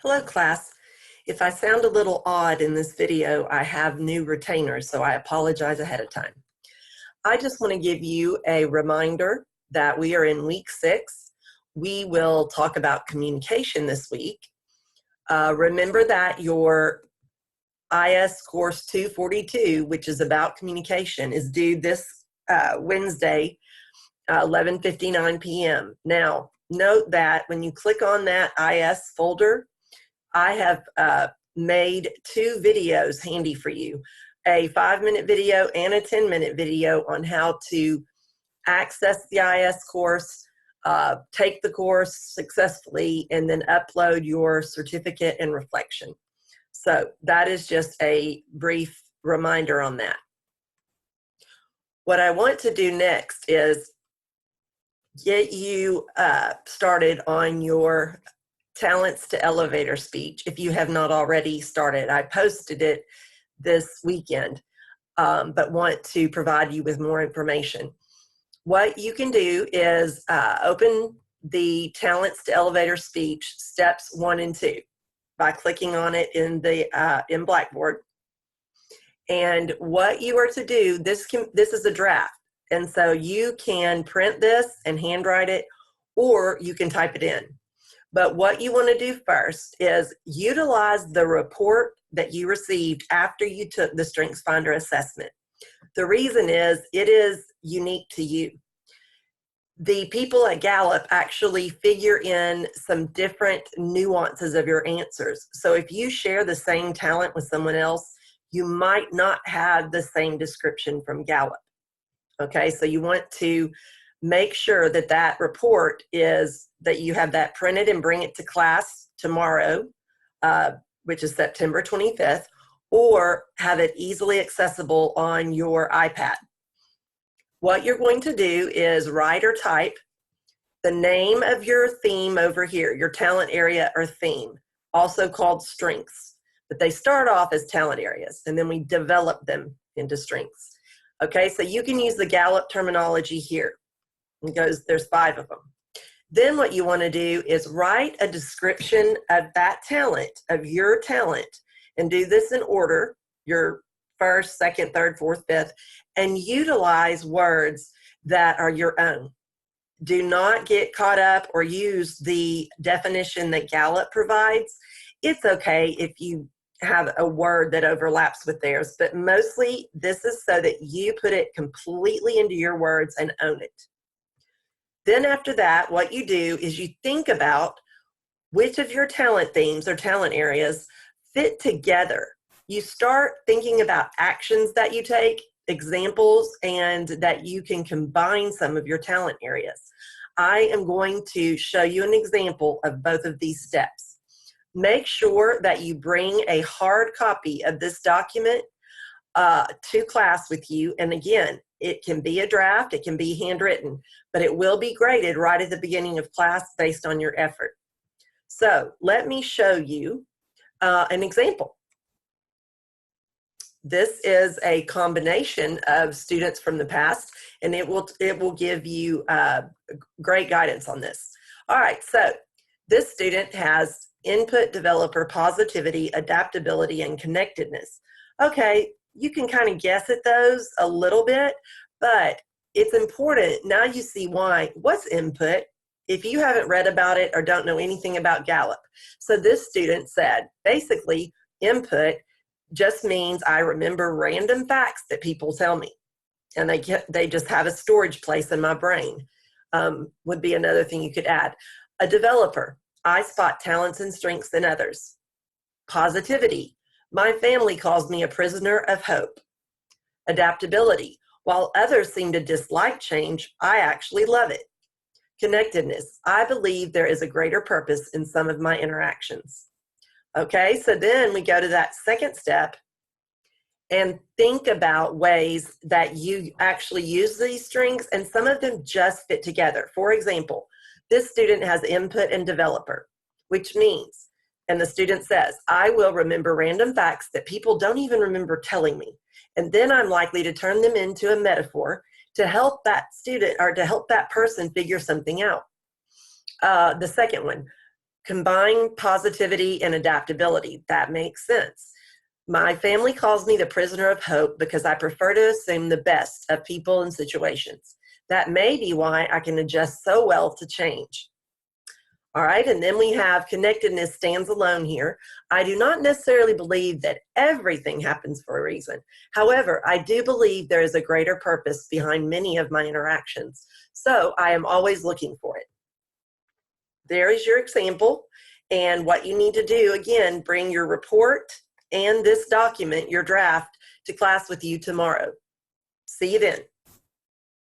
Hello class. If I sound a little odd in this video, I have new retainers, so I apologize ahead of time. I just want to give you a reminder that we are in week 6. We will talk about communication this week. Remember that your IS course 242, which is about communication, is due this Wednesday, 11:59 p.m. Now, note that when you click on that IS folder, I have made 2 videos handy for you, a 5-minute video and a 10-minute video on how to access the IS course, take the course successfully, and then upload your certificate and reflection. So that is just a brief reminder on that. What I want to do next is get you started on your Talents to Elevator speech if you have not already started. I posted it this weekend, but want to provide you with more information. What you can do is open the Talents to Elevator speech steps 1 and 2 by clicking on it in Blackboard. And what you are to do, this is a draft, and so you can print this and handwrite it, or you can type it in. But what you want to do first is utilize the report that you received after you took the StrengthsFinder assessment. The reason is it is unique to you. The people at Gallup actually figure in some different nuances of your answers. So if you share the same talent with someone else, you might not have the same description from Gallup. Okay, so you want to make sure that that report is that you have that printed and bring it to class tomorrow, which is September 25th, or have it easily accessible on your iPad. What you're going to do is write or type the name of your theme over here, your talent area or theme, also called strengths. But they start off as talent areas, and then we develop them into strengths. Okay, so you can use the Gallup terminology here. It goes, there's 5 of them. Then what you want to do is write a description of that talent, of your talent, and do this in order, your first, second, third, fourth, fifth, and utilize words that are your own. Do not get caught up or use the definition that Gallup provides. It's okay if you have a word that overlaps with theirs, but mostly this is so that you put it completely into your words and own it. Then after that, what you do is you think about which of your talent themes or talent areas fit together. You start thinking about actions that you take, examples, and that you can combine some of your talent areas. I am going to show you an example of both of these steps. Make sure that you bring a hard copy of this document to class with you. And again, it can be a draft, it can be handwritten, but it will be graded right at the beginning of class based on your effort. So let me show you an example. This is a combination of students from the past, and it will give you great guidance on this. All right, so this student has input, developer, positivity, adaptability, and connectedness. Okay, you can kind of guess at those a little bit, but it's important. Now you see why. What's input? If you haven't read about it or don't know anything about Gallup. So this student said, basically, input just means I remember random facts that people tell me, and they just have a storage place in my brain. Would be another thing you could add. A developer, I spot talents and strengths in others. Positivity, my family calls me a prisoner of hope. Adaptability, while others seem to dislike change, I actually love it. Connectedness, I believe there is a greater purpose in some of my interactions. Okay, so then we go to that second step and think about ways that you actually use these strengths, and some of them just fit together. For example, this student has input and developer, which means, and the student says, I will remember random facts that people don't even remember telling me. And then I'm likely to turn them into a metaphor to help that student or to help that person figure something out. The second one, Combine positivity and adaptability. That makes sense. My family calls me the prisoner of hope because I prefer to assume the best of people and situations. That may be why I can adjust so well to change. All right, and then we have connectedness stands alone here. I do not necessarily believe that everything happens for a reason. However, I do believe there is a greater purpose behind many of my interactions. So I am always looking for it. There is your example. And what you need to do, again, bring your report and this document, your draft, to class with you tomorrow. See you then.